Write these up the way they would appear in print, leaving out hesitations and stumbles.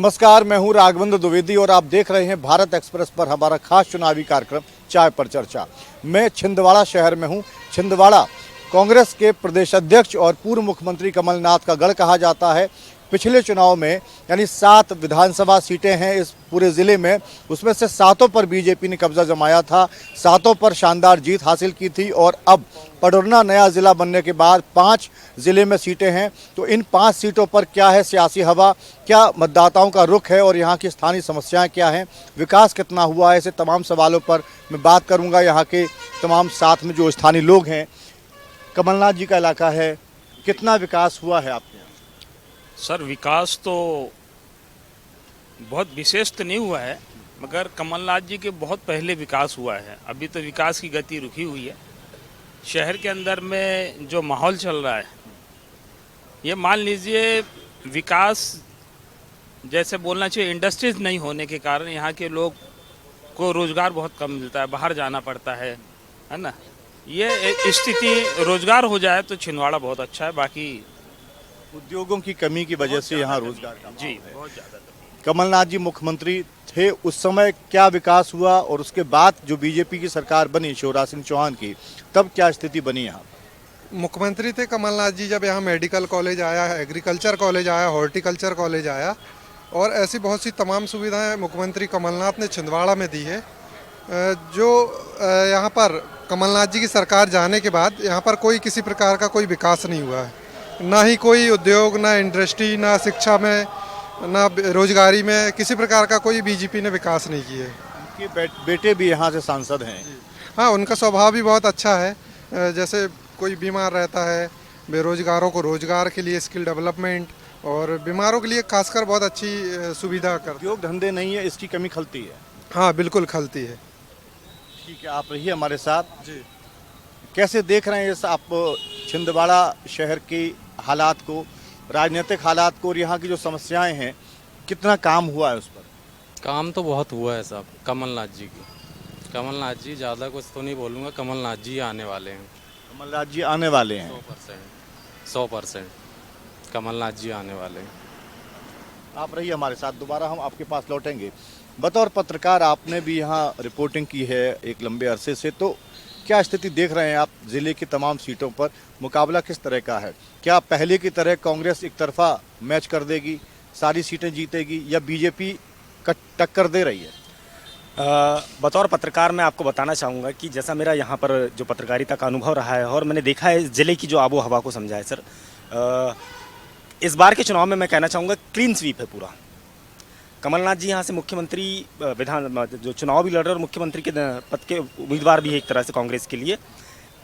नमस्कार, मैं हूं राघवेंद्र द्विवेदी और आप देख रहे हैं भारत एक्सप्रेस पर हमारा खास चुनावी कार्यक्रम चाय पर चर्चा। मैं छिंदवाड़ा शहर में हूं। छिंदवाड़ा कांग्रेस के प्रदेश अध्यक्ष और पूर्व मुख्यमंत्री कमलनाथ का गढ़ कहा जाता है। पिछले चुनाव में यानी 7 विधानसभा सीटें हैं इस पूरे ज़िले में, उसमें से 7 पर बीजेपी ने कब्जा जमाया था, 7 पर शानदार जीत हासिल की थी। और अब पडरौना नया ज़िला बनने के बाद 5 ज़िले में सीटें हैं। तो इन 5 सीटों पर क्या है सियासी हवा, क्या मतदाताओं का रुख है और यहाँ की स्थानीय समस्याएं क्या हैं, विकास कितना हुआ है, ऐसे तमाम सवालों पर मैं बात करूँगा। यहाँ के तमाम साथ में जो स्थानीय लोग हैं, कमलनाथ जी का इलाका है, कितना विकास हुआ है आपके यहाँ? सर विकास तो बहुत विशेष तो नहीं हुआ है, मगर कमलनाथ जी के बहुत पहले विकास हुआ है। अभी तो विकास की गति रुकी हुई है। शहर के अंदर में जो माहौल चल रहा है, ये मान लीजिए विकास जैसे बोलना चाहिए, इंडस्ट्रीज नहीं होने के कारण यहाँ के लोग को रोज़गार बहुत कम मिलता है, बाहर जाना पड़ता है ना। ये स्थिति रोज़गार हो जाए तो छिंदवाड़ा बहुत अच्छा है। बाकी उद्योगों की कमी की वजह से यहाँ रोजगार का जी अभाव है। बहुत ज़्यादा। कमलनाथ जी मुख्यमंत्री थे, उस समय क्या विकास हुआ और उसके बाद जो बीजेपी की सरकार बनी शिवराज सिंह चौहान की, तब क्या स्थिति बनी यहाँ? मुख्यमंत्री थे कमलनाथ जी जब यहाँ मेडिकल कॉलेज आया, एग्रीकल्चर कॉलेज आया, हॉर्टिकल्चर कॉलेज आया और ऐसी बहुत सी तमाम सुविधाएं मुख्यमंत्री कमलनाथ ने छिंदवाड़ा में दी है। जो यहाँ पर कमलनाथ जी की सरकार जाने के बाद यहाँ पर कोई किसी प्रकार का कोई विकास नहीं हुआ है, ना ही कोई उद्योग, ना इंडस्ट्री, ना शिक्षा में, ना रोजगारी में, किसी प्रकार का कोई बीजेपी ने विकास नहीं किया है। उनके बेटे भी यहाँ से सांसद हैं। हाँ, उनका स्वभाव भी बहुत अच्छा है। जैसे कोई बीमार रहता है, बेरोजगारों को रोजगार के लिए स्किल डेवलपमेंट और बीमारों के लिए खासकर बहुत अच्छी सुविधा कर। उद्योग धंधे नहीं है, इसकी कमी खलती है। हाँ, बिल्कुल खलती है। ठीक है, आप रहिए हमारे साथ। जी, कैसे देख रहे हैं इस आप छिंदवाड़ा शहर की हालात को, राजनीतिक हालात को और यहाँ की जो समस्याएं हैं, कितना काम हुआ है उस पर? काम तो बहुत हुआ है साहब कमलनाथ जी की। कमलनाथ जी, ज़्यादा कुछ तो नहीं बोलूँगा, कमलनाथ जी आने वाले हैं। कमलनाथ जी आने वाले हैं। 100% कमलनाथ जी आने वाले हैं। आप रहिए हमारे साथ, दोबारा हम आपके पास लौटेंगे। बतौर पत्रकार आपने भी यहाँ रिपोर्टिंग की है एक लंबे अरसे से, तो क्या स्थिति देख रहे हैं आप जिले की तमाम सीटों पर? मुकाबला किस तरह का है? क्या पहले की तरह कांग्रेस एक तरफा मैच कर देगी, सारी सीटें जीतेगी, या बीजेपी टक्कर दे रही है? बतौर पत्रकार मैं आपको बताना चाहूँगा कि जैसा मेरा यहाँ पर जो पत्रकारिता का अनुभव रहा है और मैंने देखा है ज़िले की जो आबो हवा को समझा है सर, इस बार के चुनाव में मैं कहना चाहूँगा क्लीन स्वीप है पूरा। कमलनाथ जी यहाँ से मुख्यमंत्री विधान जो चुनाव भी लड़ रहे और मुख्यमंत्री के पद के उम्मीदवार भी है एक तरह से कांग्रेस के लिए।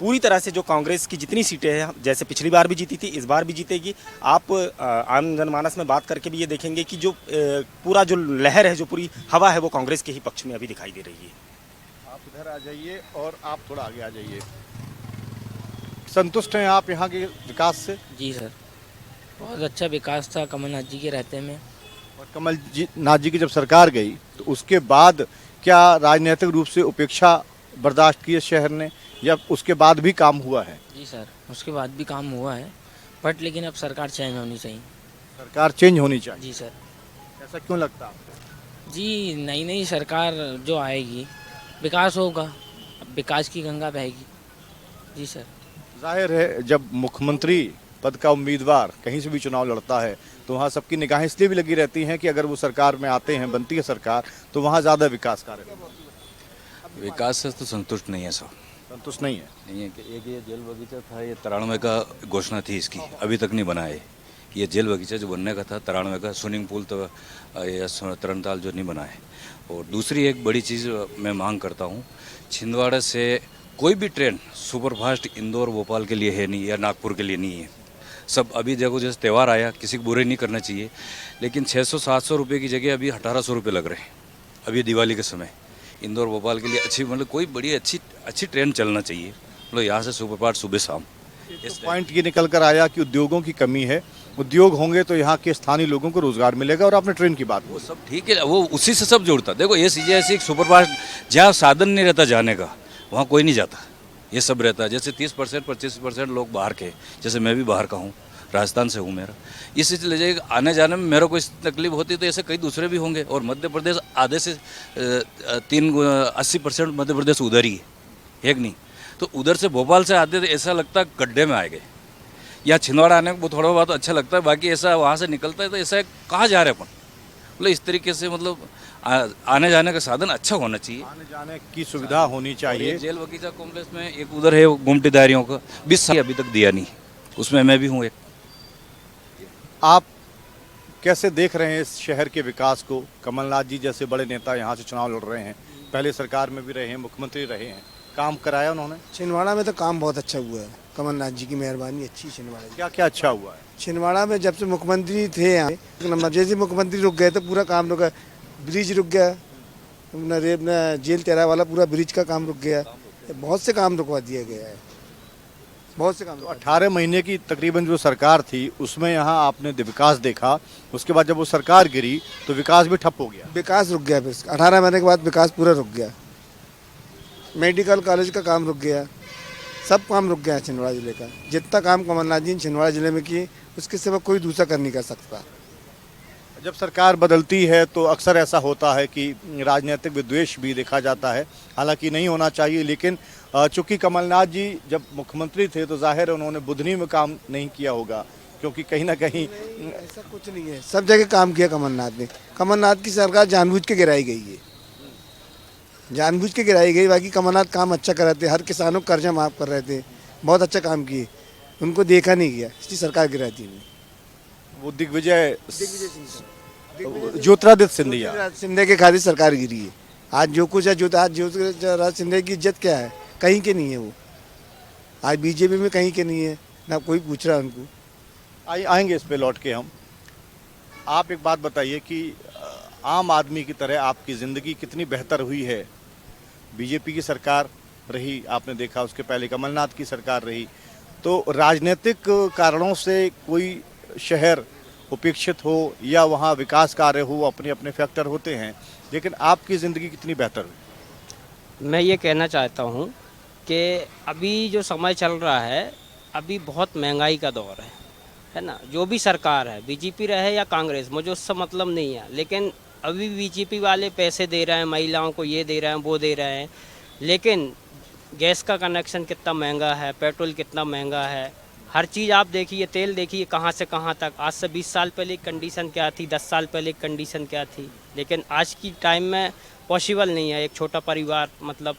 पूरी तरह से जो कांग्रेस की जितनी सीटें हैं, जैसे पिछली बार भी जीती थी, इस बार भी जीतेगी। आप आम जनमानस में बात करके भी ये देखेंगे कि जो पूरा जो लहर है, जो पूरी हवा है, वो कांग्रेस के ही पक्ष में अभी दिखाई दे रही है। आप इधर आ जाइए और आप थोड़ा आगे आ जाइए। संतुष्ट हैं आप यहाँ के विकास से? जी सर, बहुत अच्छा विकास था कमलनाथ जी के रहते में। और कमलनाथ जी की जब सरकार गई तो उसके बाद क्या राजनीतिक रूप से उपेक्षा बर्दाश्त की है शहर ने, या उसके बाद भी काम हुआ है? जी सर, उसके बाद भी काम हुआ है, बट लेकिन अब सरकार चेंज होनी चाहिए। सरकार चेंज होनी चाहिए। जी सर। ऐसा क्यों लगता है आपको? जी, नई नई सरकार जो आएगी विकास होगा, अब विकास की गंगा बहेगी। जी सर। जाहिर है जब मुख्यमंत्री पद का उम्मीदवार कहीं से भी चुनाव लड़ता है तो वहाँ सबकी निगाहें इसलिए भी लगी रहती हैं कि अगर वो सरकार में आते हैं, बनती है सरकार, तो वहाँ ज़्यादा विकास कार्य होगा। विकास से तो संतुष्ट नहीं है सब। संतुष्ट नहीं है? नहीं है कि एक ये जेल बगीचा था, ये 93 का घोषणा थी इसकी, अभी तक नहीं बना है। ये जेल बगीचा जो बनने का था 93 का, स्विमिंग पूल तो ये तरनताल जो नहीं बना है। और दूसरी एक बड़ी चीज़ मैं मांग करता हूँ, छिंदवाड़ा से कोई भी ट्रेन सुपरफास्ट इंदौर भोपाल के लिए है नहीं, या नागपुर के लिए नहीं है। सब अभी देखो, जैसे त्यौहार आया, किसी को बुरे नहीं करना चाहिए, लेकिन 600-700 रुपये की जगह अभी 1800 रुपये लग रहे हैं अभी दिवाली के समय। इंदौर भोपाल के लिए अच्छी, मतलब कोई बड़ी अच्छी ट्रेन चलना चाहिए, मतलब यहाँ से सुपरफास्ट सुबह शाम। इस पॉइंट ये निकल कर आया कि उद्योगों की कमी है, उद्योग होंगे तो यहाँ के स्थानीय लोगों को रोजगार मिलेगा। और आपने ट्रेन की बात, वो सब ठीक है, वो उसी से सब जुड़ता। देखो ये चीज़ें ऐसी, सुपरफास्ट जहाँ साधन नहीं रहता जाने का, वहाँ कोई नहीं जाता, ये सब रहता है। जैसे 30% 25% लोग बाहर के, जैसे मैं भी बाहर का हूँ, राजस्थान से हूँ मेरा, इसलिए ले आने जाने में मेरा कोई तकलीफ होती तो ऐसे कई दूसरे भी होंगे। और मध्य प्रदेश आधे से 80% मध्य प्रदेश उधर ही है एक नहीं, तो उधर से भोपाल से आते तो ऐसा लगता है गड्ढे में आ गए। यहाँ छिंदवाड़ा आने को थोड़ा बहुत अच्छा लगता है, बाकी ऐसा वहाँ से निकलता है तो ऐसा कहाँ जा रहे हैं अपन, मतलब इस तरीके से मतलब आने जाने का साधन अच्छा होना चाहिए, आने जाने की सुविधा होनी और चाहिए। ये जेल बगीचा कॉम्प्लेक्स में एक उधर है गुमटीदारियों का 20 साल अभी तक दिया नहीं, उसमें मैं भी हूँ एक। आप कैसे देख रहे हैं इस शहर के विकास को? कमलनाथ जी जैसे बड़े नेता यहाँ से चुनाव लड़ रहे हैं, पहले सरकार में भी रहे हैं, मुख्यमंत्री रहे हैं, काम कराया उन्होंने? छिंदवाड़ा में तो काम बहुत अच्छा हुआ है, कमलनाथ जी की मेहरबानी अच्छी। छिंदवाड़ा क्या क्या अच्छा हुआ है? छिंदवाड़ा में जब से मुख्यमंत्री थे यहाँ एक नंबर, जैसे मुख्यमंत्री रुक गए तो पूरा काम रुका, ब्रिज रुक गया, अपना जेल तेरा वाला पूरा ब्रिज का काम रुक गया, बहुत से काम रुकवा दिया गया है, बहुत से काम। तो 18 महीने की तकरीबन जो सरकार थी उसमें यहाँ आपने विकास देखा, उसके बाद जब वो सरकार गिरी तो विकास भी ठप हो गया। विकास रुक गया, फिर 18 महीने के बाद विकास पूरा रुक गया, मेडिकल कॉलेज का काम रुक गया, सब काम रुक गया छिंदवाड़ा जिले का। जितना काम कमलनाथ जी ने छिंदवाड़ा जिले में किए उसके सिवा कोई दूसरा कर नहीं कर सकता। जब सरकार बदलती है तो अक्सर ऐसा होता है कि राजनीतिक विद्वेष भी देखा जाता है, हालांकि नहीं होना चाहिए, लेकिन चूंकि कमलनाथ जी जब मुख्यमंत्री थे तो जाहिर है उन्होंने बुधनी में काम नहीं किया होगा, क्योंकि कहीं ना कहीं ऐसा कुछ नहीं है, सब जगह काम किया कमलनाथ ने। कमलनाथ की सरकार जानबूझ के गिराई गई है, जानबूझ के गिराई गई, बाकी कमलनाथ काम अच्छा कर रहे थे, हर किसानों को कर्जा माफ कर रहे थे, बहुत अच्छा काम किए, उनको देखा नहीं गया, इसकी सरकार गिराई थी। वो दिग्विजय ज्योतिरादित्य सिंधिया सिंधिया के खातिर सरकार गिरी है। आज जो कुछ है, आज ज्योतिरादित्य सिंधिया की इज्जत क्या है? कहीं के नहीं है वो, आज बीजेपी में कहीं के नहीं है, ना कोई पूछ रहा उनको। आएंगे इस पे लौट के हम। आप एक बात बताइए कि आम आदमी की तरह आपकी ज़िंदगी कितनी बेहतर हुई है? बीजेपी की सरकार रही, आपने देखा, उसके पहले कमलनाथ की सरकार रही, तो राजनीतिक कारणों से कोई शहर उपेक्षित हो या वहाँ विकास कार्य हो, अपने अपने फैक्टर होते हैं, लेकिन आपकी ज़िंदगी कितनी बेहतर हुई? मैं ये कहना चाहता हूँ कि अभी जो समय चल रहा है, अभी बहुत महंगाई का दौर है ना। जो भी सरकार है, बीजेपी रहे या कांग्रेस, मुझे उससे मतलब नहीं है, लेकिन अभी बीजेपी वाले पैसे दे रहे हैं, महिलाओं को ये दे रहे हैं, वो दे रहे हैं, लेकिन गैस का कनेक्शन कितना महंगा है, पेट्रोल कितना महंगा है, हर चीज़ आप देखिए, तेल देखिए कहाँ से कहाँ तक। आज से 20 साल पहले कंडीशन क्या थी, 10 साल पहले कंडीशन क्या थी, लेकिन आज की टाइम में पॉसिबल नहीं है एक छोटा परिवार मतलब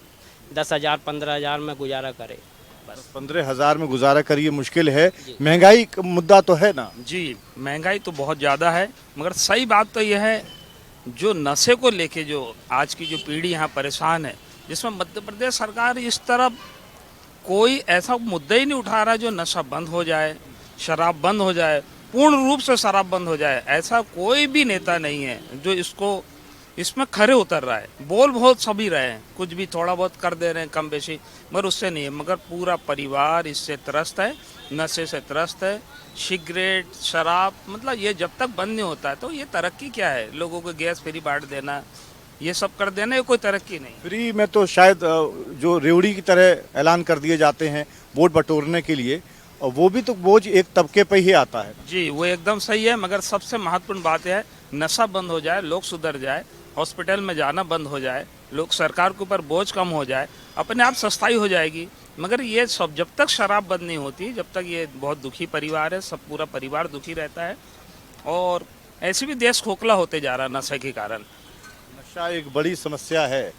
10,000 15,000 में गुजारा करे। बस 15,000 में गुजारा करिए, मुश्किल है। महंगाई का मुद्दा तो है ना जी, महंगाई तो बहुत ज़्यादा है, मगर सही बात तो यह है, जो नशे को लेके जो आज की जो पीढ़ी यहाँ परेशान है, जिसमें मध्य प्रदेश सरकार इस तरफ कोई ऐसा मुद्दा ही नहीं उठा रहा जो नशा बंद हो जाए, शराब बंद हो जाए, पूर्ण रूप से शराब बंद हो जाए, ऐसा कोई भी नेता नहीं है जो इसमें खरे उतर रहा है। बोल बहुत सभी रहे हैं, कुछ भी थोड़ा बहुत कर दे रहे हैं कम बेशी, मगर उससे नहीं है। मगर पूरा परिवार इससे त्रस्त है, नशे से त्रस्त है, सिगरेट शराब, मतलब ये जब तक बंद नहीं होता है तो ये तरक्की क्या है? लोगों को गैस फ्री बांट देना, ये सब कर देना, ये कोई तरक्की नहीं। फ्री में तो शायद जो रेवड़ी की तरह ऐलान कर दिए जाते हैं वोट बटोरने के लिए, और वो भी तो बोझ एक तबके पे ही आता है। जी, वो एकदम सही है, मगर सबसे महत्वपूर्ण बात यह है, नशा बंद हो जाए, लोग सुधर जाए, हॉस्पिटल में जाना बंद हो जाए, लोग सरकार के ऊपर बोझ कम हो जाए, अपने आप सस्ताई हो जाएगी। मगर ये सब जब तक शराब बंद नहीं होती, जब तक ये बहुत दुखी परिवार है, सब पूरा परिवार दुखी रहता है, और ऐसे भी देश खोखला होते जा रहा है नशे के कारण। नशा एक बड़ी समस्या है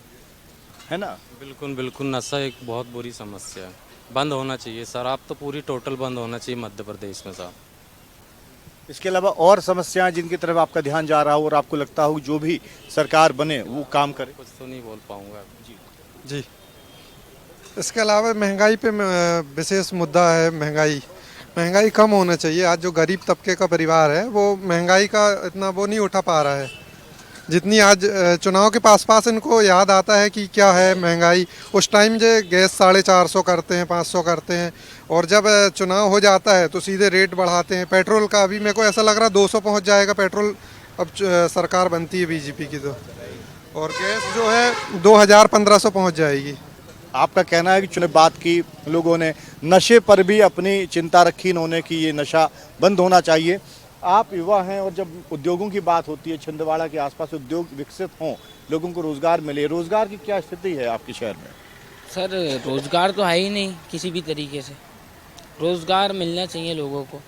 ना? बिल्कुल बिल्कुल, नशा एक बहुत बुरी समस्या है, बंद होना चाहिए। शराब तो पूरी टोटल बंद होना चाहिए मध्य प्रदेश में साहब। इसके अलावा और समस्याएं जिनकी तरफ आपका ध्यान जा रहा हो और आपको लगता हो जो भी सरकार बने वो काम करे? कुछ तो नहीं बोल पाऊंगा जी, इसके अलावा महंगाई पे विशेष मुद्दा है। महंगाई कम होना चाहिए। आज जो गरीब तबके का परिवार है वो महंगाई का इतना वो नहीं उठा पा रहा है, जितनी आज चुनाव के पास इनको याद आता है कि क्या है महंगाई। उस टाइम जो गैस 450 करते हैं, 500 करते हैं, और जब चुनाव हो जाता है तो सीधे रेट बढ़ाते हैं। पेट्रोल का अभी मेरे को ऐसा लग रहा 200 पहुंच जाएगा पेट्रोल, अब सरकार बनती है बीजेपी की तो, और गैस जो है 2000 1500 पहुंच जाएगी। आपका कहना है कि चुने बात की लोगों ने, नशे पर भी अपनी चिंता रखी इन्होंने कि ये नशा बंद होना चाहिए। आप युवा हैं और जब उद्योगों की बात होती है, छिंदवाड़ा के आसपास उद्योग विकसित हों, लोगों को रोजगार मिले, रोजगार की क्या स्थिति है आपके शहर में? सर रोज़गार तो है ही नहीं किसी भी तरीके से। रोज़गार मिलना चाहिए लोगों को।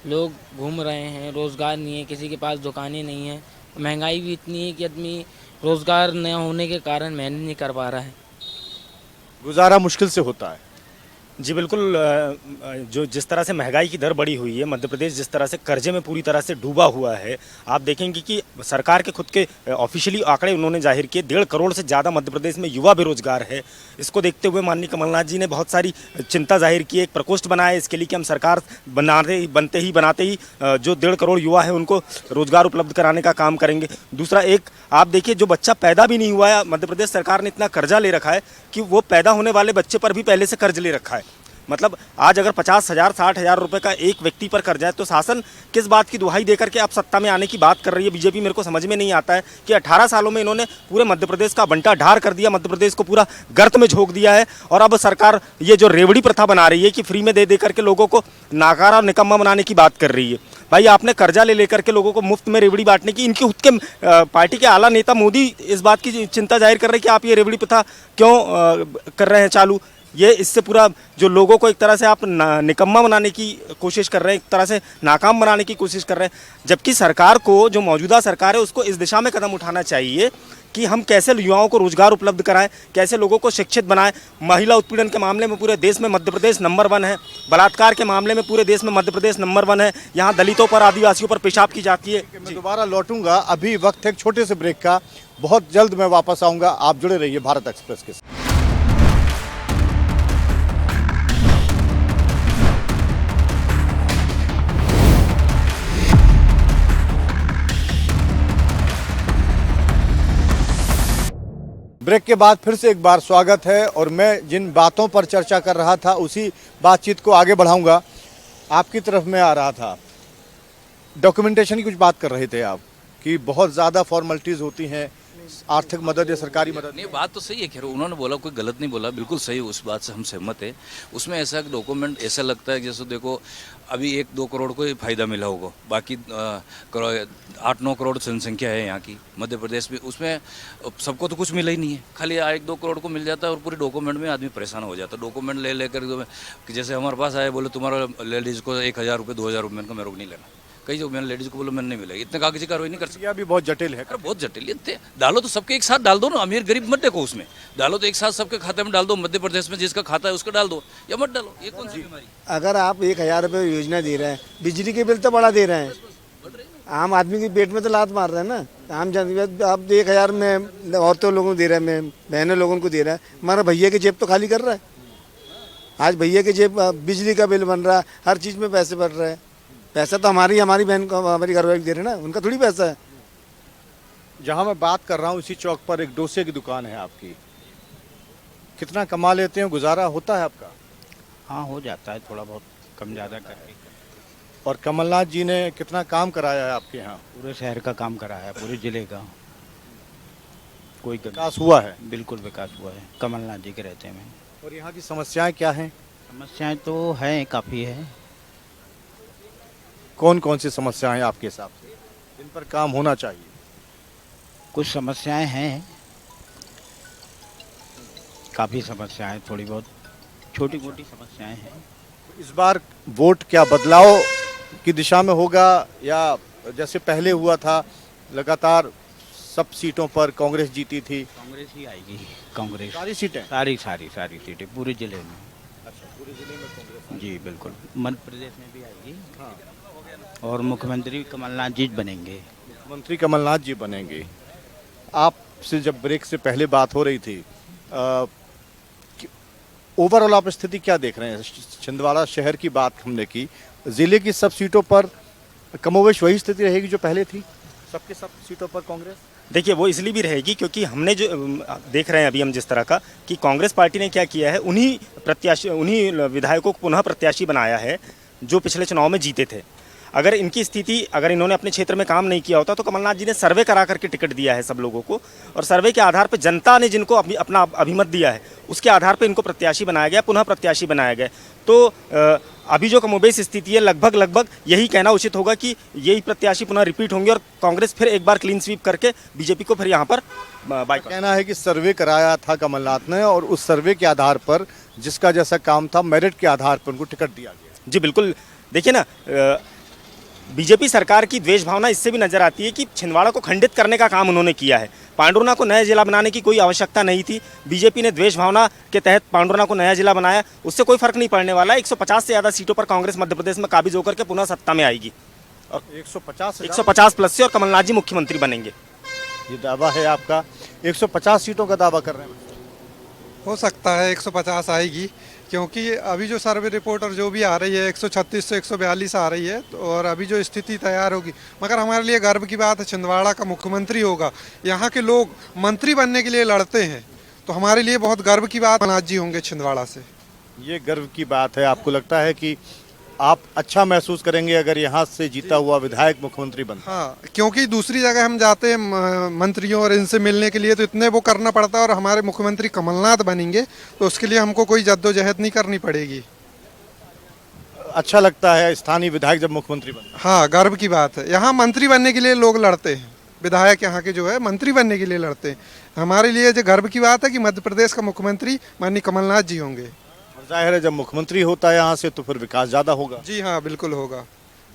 लोग घूम रहे हैं, रोज़गार नहीं है, किसी के पास दुकानें नहीं हैं। महंगाई भी इतनी है कि आदमी रोज़गार न होने के कारण मेहनत नहीं कर पा रहा है। गुजारा मुश्किल से होता है। जी बिल्कुल। जो जिस तरह से महंगाई की दर बढ़ी हुई है, मध्य प्रदेश जिस तरह से कर्जे में पूरी तरह से डूबा हुआ है, आप देखेंगे कि सरकार के खुद के ऑफिशियली आंकड़े उन्होंने जाहिर किए, 1.5 करोड़ से ज़्यादा मध्य प्रदेश में युवा बेरोजगार है। इसको देखते हुए माननीय कमलनाथ जी ने बहुत सारी चिंता जाहिर की, एक प्रकोष्ठ बनाया इसके लिए कि हम सरकार बनाते ही जो 1.5 करोड़ युवा है उनको रोजगार उपलब्ध कराने का काम करेंगे। दूसरा, एक आप देखिए, जो बच्चा पैदा भी नहीं हुआ है, मध्य प्रदेश सरकार ने इतना कर्जा ले रखा है कि वो पैदा होने वाले बच्चे पर भी पहले से कर्ज ले रखा है। मतलब आज अगर 50,000 60,000 रुपए का एक व्यक्ति पर कर्जा है, तो शासन किस बात की दुहाई देकर के आप सत्ता में आने की बात कर रही है बीजेपी? मेरे को समझ में नहीं आता है कि 18 सालों में इन्होंने पूरे मध्य प्रदेश का बंटा ढार कर दिया, मध्य प्रदेश को पूरा गर्त में झोंक दिया है। और अब सरकार ये जो रेवड़ी प्रथा बना रही है कि फ्री में दे करके लोगों को नाकारा और निकम्मा बनाने की बात कर रही है। भाई, आपने कर्जा ले लेकर के लोगों को मुफ्त में रेवड़ी बांटने की, इनकी खुद के पार्टी के आला नेता मोदी इस बात की चिंता जाहिर कर रहे हैं कि आप ये रेवड़ी प्रथा क्यों कर रहे हैं चालू। ये इससे पूरा जो लोगों को एक तरह से आप निकम्मा बनाने की कोशिश कर रहे हैं, एक तरह से नाकाम बनाने की कोशिश कर रहे हैं। जबकि सरकार को, जो मौजूदा सरकार है, उसको इस दिशा में कदम उठाना चाहिए कि हम कैसे युवाओं को रोजगार उपलब्ध कराएं, कैसे लोगों को शिक्षित बनाएं। महिला उत्पीड़न के मामले में पूरे देश में मध्य प्रदेश नंबर 1 है। बलात्कार के मामले में पूरे देश में मध्य प्रदेश नंबर 1 है। यहाँ दलितों पर, आदिवासियों पर पेशाब की जाती है। मैं दोबारा लौटूंगा, अभी वक्त है एक छोटे से ब्रेक का, बहुत जल्द मैं वापस आऊंगा। आप जुड़े रहिए भारत एक्सप्रेस के साथ। ब्रेक के बाद फिर से एक बार स्वागत है और मैं जिन बातों पर चर्चा कर रहा था उसी बातचीत को आगे बढ़ाऊंगा। आपकी तरफ में आ रहा था, डॉक्यूमेंटेशन की कुछ बात कर रहे थे आप कि बहुत ज़्यादा फॉर्मेलिटीज़ होती हैं, आर्थिक मदद या सरकारी मदद। नहीं, बात तो सही है। खैर, उन्होंने बोला, कोई गलत नहीं बोला, बिल्कुल सही, उस बात से हम सहमत है। उसमें ऐसा डॉक्यूमेंट ऐसा लगता है जैसे देखो अभी 1-2 करोड़ को ही फायदा मिला होगा, बाकी 8-9 करोड़ जनसंख्या है यहाँ की मध्य प्रदेश में, उसमें सबको तो कुछ मिला ही नहीं है। खाली 1-2 करोड़ को मिल जाता है और पूरे डॉक्यूमेंट में आदमी परेशान हो जाता है। डॉक्यूमेंट ले लेकर जैसे हमारे पास आए, बोले तुम्हारा लेडीज़ को 1,000 रुपये 2,000 रुपये, मैंने मेरे को नहीं लेना। कई जो मैंने लेडीज़ को बोला मैंने नहीं मिलेगी, इतने कागजी कार्रवाई नहीं कर सकती। यह भी बहुत जटिल है। अरे बहुत जटिल है। डालो तो सबके एक साथ डाल दो ना, अमीर गरीब मत देखो उसमें, डालो तो एक साथ सबके खाते में डाल दो। मध्य प्रदेश में जिसका खाता है उसका डाल दो, या मत डालो। ये कौन सी बीमारी? अगर आप 1,000 रुपये योजना दे रहे हैं, बिजली के बिल तो बड़ा दे रहे हैं, आम आदमी के पेट में तो लात मार रहे हैं ना। आम जनता आप 1,000 में औरतों लोगों को दे रहे हैं, बहनों लोगों को दे रहा है, हमारा भैया की जेब तो खाली कर रहा है। आज भैया की जेब, बिजली का बिल बन रहा है, हर चीज़ में पैसे बढ़ रहे हैं। पैसा तो हमारी बहन को, हमारी घरवाली दे रहे हैं ना, उनका थोड़ी पैसा है। जहाँ मैं बात कर रहा हूँ इसी चौक पर एक डोसे की दुकान है आपकी, कितना कमा लेते हैं, गुजारा होता है आपका? हाँ, हो जाता है, थोड़ा बहुत कम ज़्यादा करके। और कमलनाथ जी ने कितना काम कराया है आपके यहाँ? पूरे शहर का काम कराया है, पूरे जिले का। कोई विकास हुआ है? बिल्कुल विकास हुआ है, कमलनाथ जी के रहते में। और यहाँ की समस्याएं क्या हैं? समस्याएं तो हैं, काफ़ी है। कौन कौन सी समस्याएं हैं आपके हिसाब से जिन पर काम होना चाहिए? कुछ समस्याएं हैं, काफ़ी समस्याएं, थोड़ी बहुत छोटी मोटी समस्याएं हैं। इस बार वोट क्या बदलाव की दिशा में होगा या जैसे पहले हुआ था लगातार सब सीटों पर कांग्रेस जीती थी? कांग्रेस ही आएगी, कांग्रेस। सारी सीटें? सारी सीटें पूरे जिले में। अच्छा, पूरे जिले में कांग्रेस? जी बिल्कुल, मध्य प्रदेश में भी आएगी। हाँ। और मुख्यमंत्री कमलनाथ जी बनेंगे। मुख्यमंत्री कमलनाथ जी बनेंगे। आपसे जब ब्रेक से पहले बात हो रही थी, ओवरऑल आप स्थिति क्या देख रहे हैं? छिंदवाड़ा शहर की बात हमने की, जिले की सब सीटों पर कमोवेश वही स्थिति रहेगी जो पहले थी, सबके सब सीटों पर कांग्रेस? देखिए, वो इसलिए भी रहेगी क्योंकि हमने जो देख रहे हैं अभी हम जिस तरह का कि कांग्रेस पार्टी ने क्या किया है, उन्हीं विधायकों को पुनः प्रत्याशी बनाया है जो पिछले चुनाव में जीते थे। अगर इनकी स्थिति, अगर इन्होंने अपने क्षेत्र में काम नहीं किया होता तो कमलनाथ जी ने सर्वे करा करके टिकट दिया है सब लोगों को, और सर्वे के आधार पर जनता ने जिनको अपना अभिमत दिया है उसके आधार पर इनको प्रत्याशी बनाया गया, पुनः प्रत्याशी बनाया गया। तो अभी जो कमोबेश स्थिति है, लगभग यही कहना उचित होगा कि यही प्रत्याशी पुनः रिपीट होंगे और कांग्रेस फिर एक बार क्लीन स्वीप करके बीजेपी को फिर यहाँ पर बाइक। कहना है कि सर्वे कराया था कमलनाथ ने और उस सर्वे के आधार पर जिसका जैसा काम था मेरिट के आधार पर उनको टिकट दिया गया। जी बिल्कुल, देखिए ना, बीजेपी सरकार की द्वेष भावना इससे भी नजर आती है कि छिंदवाड़ा को खंडित करने का काम उन्होंने किया है। पांडुरना को नया जिला बनाने की कोई आवश्यकता नहीं थी, बीजेपी ने द्वेष भावना के तहत पांडुरना को नया जिला बनाया, उससे कोई फर्क नहीं पड़ने वाला। 150 से ज़्यादा सीटों पर कांग्रेस मध्य प्रदेश में काबिज होकर के पुनः सत्ता में आएगी और 150 प्लस से, और कमलनाथ जी मुख्यमंत्री बनेंगे। ये दावा है आपका, 150 सीटों का दावा कर रहे हैं। हो सकता है 150 आएगी, क्योंकि अभी जो सर्वे रिपोर्ट और जो भी आ रही है 136 से 142 आ रही है, और अभी जो स्थिति तैयार होगी, मगर हमारे लिए गर्व की बात है छिंदवाड़ा का मुख्यमंत्री होगा। यहाँ के लोग मंत्री बनने के लिए लड़ते हैं, तो हमारे लिए बहुत गर्व की बात कमलनाथ जी होंगे छिंदवाड़ा से। ये गर्व की बात है। आपको लगता है कि आप अच्छा महसूस करेंगे अगर यहाँ से जीता हुआ विधायक मुख्यमंत्री बनता? हाँ, क्योंकि दूसरी जगह हम जाते हैं मंत्रियों और इनसे मिलने के लिए तो इतने वो करना पड़ता है, और हमारे मुख्यमंत्री कमलनाथ बनेंगे तो उसके लिए हमको कोई जद्दोजहद नहीं करनी पड़ेगी। अच्छा लगता है स्थानीय विधायक जब मुख्यमंत्री बनता? हाँ, गर्व की बात है। यहाँ मंत्री बनने के लिए लोग लड़ते हैं, विधायक यहाँ के जो है मंत्री बनने के लिए लड़ते हैं। हमारे लिए जो गर्व की बात है कि मध्य प्रदेश का मुख्यमंत्री माननीय कमलनाथ जी होंगे। जाहिर है जब मुख्यमंत्री होता है यहाँ से तो फिर विकास ज़्यादा होगा। जी हाँ, बिल्कुल होगा।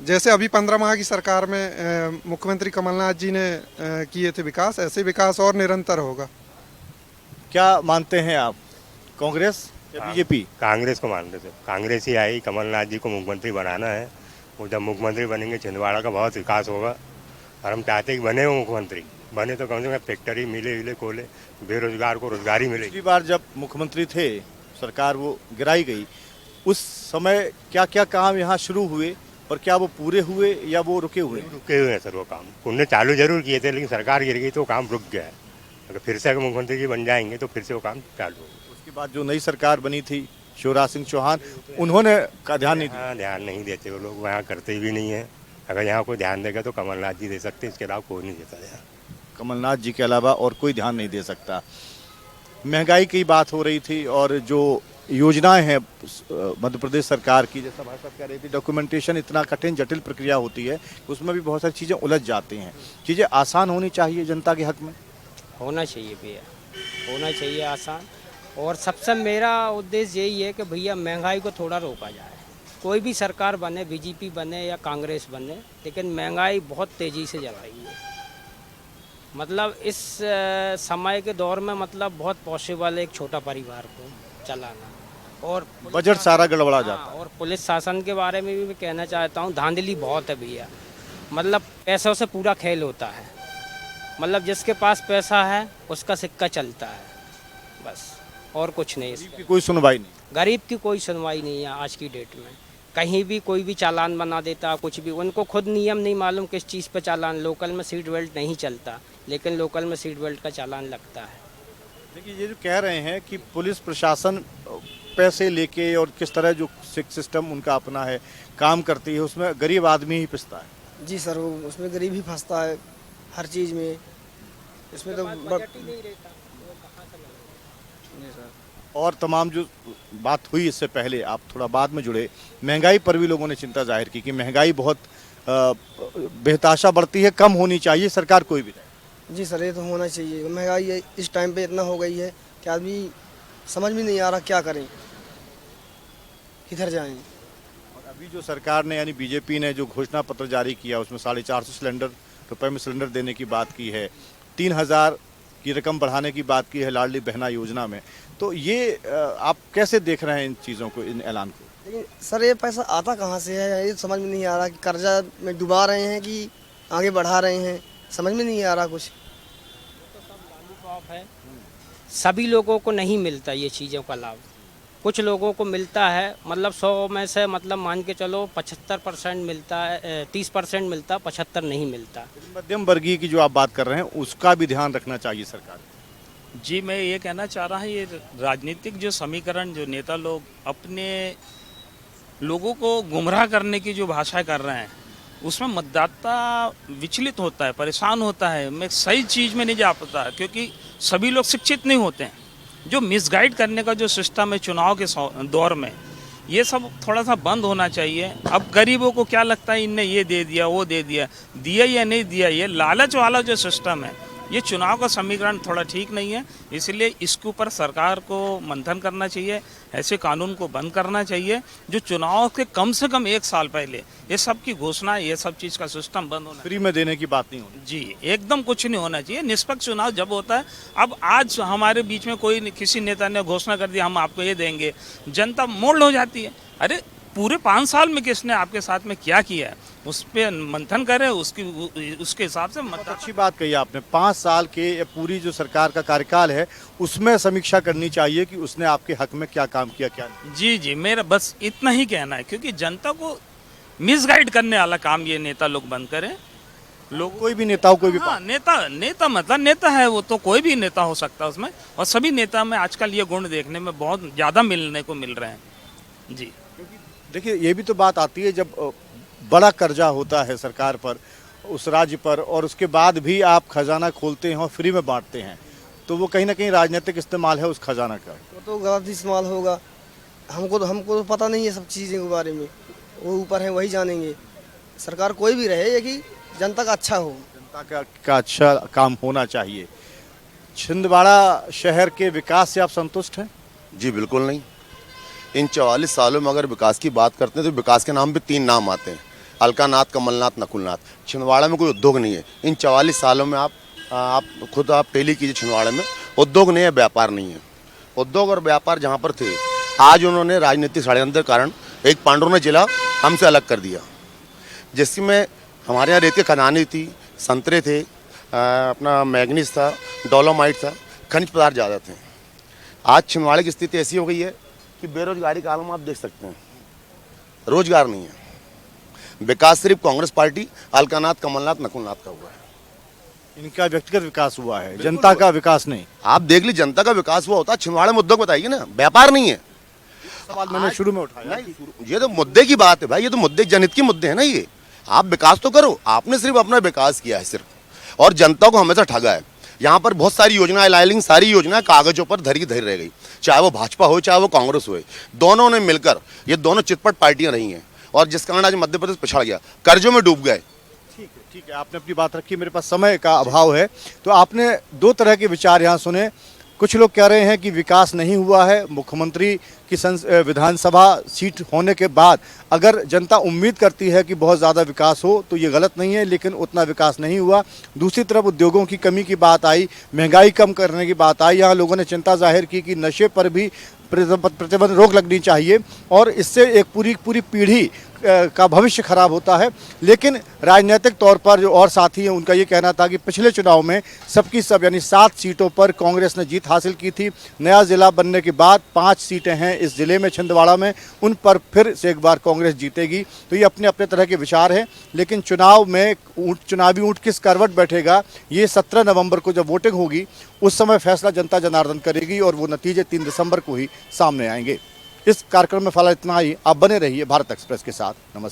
जैसे अभी 15 माह की सरकार में मुख्यमंत्री कमलनाथ जी ने किए थे विकास, ऐसे विकास और निरंतर होगा। क्या मानते हैं आप, कांग्रेस या बीजेपी? कांग्रेस को मानते थे, कांग्रेस ही आई। कमलनाथ जी को मुख्यमंत्री बनाना है, वो जब मुख्यमंत्री बनेंगे छिंदवाड़ा का बहुत विकास होगा, और हम चाहते हैं कि बने वो मुख्यमंत्री, बने तो कम से कम फैक्ट्री मिले खोले, बेरोजगार को रोजगारी मिले। पिछली बार जब मुख्यमंत्री थे, सरकार वो गिराई गई, उस समय क्या क्या काम यहाँ शुरू हुए और क्या वो पूरे हुए या वो रुके हुए? रुके हुए हैं सर वो काम। उनने चालू जरूर किए थे, लेकिन सरकार गिर गई तो काम रुक गया है। अगर फिर से अगर मुख्यमंत्री जी बन जाएंगे तो फिर से वो काम चालू होगा। उसके बाद जो नई सरकार बनी थी शिवराज सिंह चौहान, उन्होंने का ध्यान नहीं दिया। ध्यान नहीं देते वो लोग, वहाँ करते भी नहीं है। अगर यहाँ कोई ध्यान देगा तो कमलनाथ जी दे सकते, इसके अलावा कोई नहीं देता ध्यान। कमलनाथ जी के अलावा और कोई ध्यान नहीं दे सकता। महंगाई की बात हो रही थी और जो योजनाएं हैं मध्य प्रदेश सरकार की, जैसा भाई साहब कह रही थी, डॉक्यूमेंटेशन इतना कठिन जटिल प्रक्रिया होती है, उसमें भी बहुत सारी चीज़ें उलझ जाती हैं। चीज़ें आसान होनी चाहिए जनता के हक में। होना चाहिए भैया, होना चाहिए आसान। और सबसे मेरा उद्देश्य यही है कि भैया महंगाई को थोड़ा रोका जाए। कोई भी सरकार बने, बीजेपी बने या कांग्रेस बने, लेकिन महंगाई बहुत तेज़ी से जा रही है। मतलब इस समय के दौर में मतलब बहुत पॉसिबल है एक छोटा परिवार को चलाना, और बजट सारा गड़बड़ा जाता है। और पुलिस शासन के बारे में भी मैं कहना चाहता हूँ, धांधली बहुत है भैया। मतलब पैसों से पूरा खेल होता है, मतलब जिसके पास पैसा है उसका सिक्का चलता है, बस और कुछ नहीं। गरीब की कोई सुनवाई नहीं, गरीब की कोई सुनवाई नहीं है आज की डेट में। कहीं भी कोई भी चालान बना देता, कुछ भी, उनको खुद नियम नहीं मालूम किस चीज़ पे चालान। लोकल में सीट बेल्ट नहीं चलता, लेकिन लोकल में सीट बेल्ट का चालान लगता है। देखिए ये जो कह रहे हैं कि पुलिस प्रशासन पैसे लेके और किस तरह जो सिस्टम उनका अपना है काम करती है, उसमें गरीब आदमी ही पिसता है। जी सर, वो उसमें गरीब ही फंसता है हर चीज़ में। इसमें तो और तमाम जो बात हुई इससे पहले, आप थोड़ा बाद में जुड़े, महंगाई पर भी लोगों ने चिंता जाहिर की कि महंगाई बहुत बेहताशा बढ़ती है, कम होनी चाहिए, सरकार कोई भी नहीं। जी सर, ये तो होना चाहिए। महंगाई इस टाइम पे इतना हो गई है कि आदमी समझ में नहीं आ रहा क्या करें, किधर जाएं। और अभी जो सरकार ने यानी बीजेपी ने जो घोषणा पत्र जारी किया, उसमें 450 रुपये में सिलेंडर देने की बात की है, 3000 की रकम बढ़ाने की बात की है लाडली बहना योजना में। तो ये आप कैसे देख रहे हैं इन चीज़ों को, इन ऐलान को? लेकिन सर ये पैसा आता कहाँ से है, ये समझ में नहीं आ रहा कि कर्जा में डुबा रहे हैं कि आगे बढ़ा रहे हैं, समझ में नहीं आ रहा कुछ। तो सब लॉलीपॉप है, सभी लोगों को नहीं मिलता ये चीज़ों का लाभ। कुछ लोगों को मिलता है, मतलब 100 में से मतलब मान के चलो 75% मिलता है, 30% मिलता, 75 नहीं मिलता। मध्यम वर्गीय की जो आप बात कर रहे हैं उसका भी ध्यान रखना चाहिए सरकार। जी, मैं ये कहना चाह रहा हूँ, ये राजनीतिक जो समीकरण जो नेता लोग अपने लोगों को गुमराह करने की जो भाषा कर रहे हैं, उसमें मतदाता विचलित होता है, परेशान होता है, मैं सही चीज़ में नहीं जा पाता, क्योंकि सभी लोग शिक्षित नहीं होते हैं। जो मिसगाइड करने का जो सिस्टम है चुनाव के दौर में, ये सब थोड़ा सा बंद होना चाहिए। अब गरीबों को क्या लगता है इनने ये दे दिया, वो दे दिया, दिया या नहीं दिया, ये लालच वाला जो सिस्टम है, ये चुनाव का समीकरण थोड़ा ठीक नहीं है। इसलिए इसके ऊपर सरकार को मंथन करना चाहिए, ऐसे कानून को बंद करना चाहिए जो चुनाव के कम से कम 1 साल पहले ये सब की घोषणा, ये सब चीज़ का सिस्टम बंद होना फ्री में देने की बात नहीं होनी। जी, एकदम कुछ नहीं होना चाहिए। निष्पक्ष चुनाव जब होता है, अब आज हमारे बीच में कोई किसी नेता ने घोषणा कर दिया हम आपको ये देंगे, जनता मोल्ड हो जाती है। अरे पूरे 5 साल में किसने आपके साथ में क्या किया है, उस पर मंथन करें, उसके हिसाब से बहुत अच्छी बात कही आपने। 5 साल के ये पूरी जो सरकार का कार्यकाल है उसमें समीक्षा करनी चाहिए कि उसने आपके हक में क्या काम किया, क्या नहीं। जी, मेरा बस इतना ही कहना है, क्योंकि जनता को मिसगाइड करने वाला काम ये नेता लोग बंद करें। लोग कोई भी नेता हो, कोई भी हाँ, नेता मतलब नेता है, वो तो कोई भी नेता हो सकता है उसमें, और सभी नेता में आजकल ये गुण देखने में बहुत ज़्यादा मिलने को मिल रहे हैं। जी, देखिए ये भी तो बात आती है जब बड़ा कर्जा होता है सरकार पर, उस राज्य पर, और उसके बाद भी आप खजाना खोलते हैं और फ्री में बांटते हैं, तो वो कहीं ना कहीं राजनीतिक इस्तेमाल है उस खजाना का। वो तो गलत इस्तेमाल होगा। हमको तो पता नहीं है सब चीज़ों के बारे में, वो ऊपर है वही जानेंगे। सरकार कोई भी रहे, ये कि जनता का अच्छा हो, जनता का अच्छा काम होना चाहिए। छिंदवाड़ा शहर के विकास से आप संतुष्ट हैं? जी बिल्कुल नहीं। इन 44 सालों में अगर विकास की बात करते हैं तो विकास के नाम पे 3 नाम आते हैं, अलकानाथ, कमलनाथ, नकुलनाथ। छिंदवाड़ा में कोई उद्योग नहीं है। इन 44 सालों में आप खुद टेली कीजिए, छिंदवाड़ा में उद्योग नहीं है, व्यापार नहीं है। उद्योग और व्यापार जहाँ पर थे, आज उन्होंने राजनीतिक षड्यंत्र के कारण एक पांडुरंग जिला हमसे अलग कर दिया, जिसमें हमारे यहाँ रेत की खदानें थी, संतरे थे, अपना मैग्नीज था, डोलोमाइट था, खनिज पदार्थ ज़्यादा थे। आज छिंदवाड़ा की स्थिति ऐसी हो गई है कि बेरोजगारी का आलम आप देख सकते हैं, रोजगार नहीं है। विकास सिर्फ कांग्रेस पार्टी, अलकानाथ, कमलनाथ, नकुलनाथ का हुआ है। इनका व्यक्तिगत विकास हुआ है, जनता का विकास नहीं। आप देख ली, जनता का विकास हुआ होता, छिंदवाड़ा में उद्योग बताइए ना, व्यापार नहीं है। सवाल मैंने शुरू में उठाया। ये तो मुद्दे की बात है भाई, ये तो मुद्दे जनहित के मुद्दे हैं ना। ये आप विकास तो करो, आपने सिर्फ अपना विकास किया है सिर्फ, और जनता को हमेशा ठगा है। यहाँ पर बहुत सारी योजनाएं लाई लेकिन सारी योजनाएं कागजों पर धरी की धरी रह गई, चाहे वो भाजपा हो चाहे वो कांग्रेस हो। दोनों ने मिलकर, ये दोनों चितपट पार्टियां रही हैं, और जिस कारण आज मध्य प्रदेश पिछड़ गया, कर्जों में डूब गए। ठीक है, आपने अपनी बात रखी, मेरे पास समय का अभाव है, तो आपने 2 तरह के विचार यहाँ सुने। कुछ लोग कह रहे हैं कि विकास नहीं हुआ है, मुख्यमंत्री की विधानसभा सीट होने के बाद अगर जनता उम्मीद करती है कि बहुत ज़्यादा विकास हो तो ये गलत नहीं है, लेकिन उतना विकास नहीं हुआ। दूसरी तरफ उद्योगों की कमी की बात आई, महंगाई कम करने की बात आई। यहाँ लोगों ने चिंता जाहिर की कि नशे पर भी प्रतिबंध, रोक लगनी चाहिए, और इससे एक पूरी पीढ़ी का भविष्य खराब होता है। लेकिन राजनीतिक तौर पर जो और साथी हैं उनका ये कहना था कि पिछले चुनाव में सबकी सब यानी 7 सीटों पर कांग्रेस ने जीत हासिल की थी। नया जिला बनने के बाद 5 सीटें हैं इस जिले में, छिंदवाड़ा में, उन पर फिर से एक बार कांग्रेस जीतेगी। तो ये अपने अपने तरह के विचार हैं, लेकिन चुनाव में चुनावी ऊँट किस करवट बैठेगा, ये 17 नवंबर को जब वोटिंग होगी उस समय फैसला जनता जनार्दन करेगी, और वो नतीजे 3 दिसंबर को ही सामने आएंगे। इस कार्यक्रम में फिलहाल इतना ही। आप बने रहिए भारत एक्सप्रेस के साथ। नमस्कार।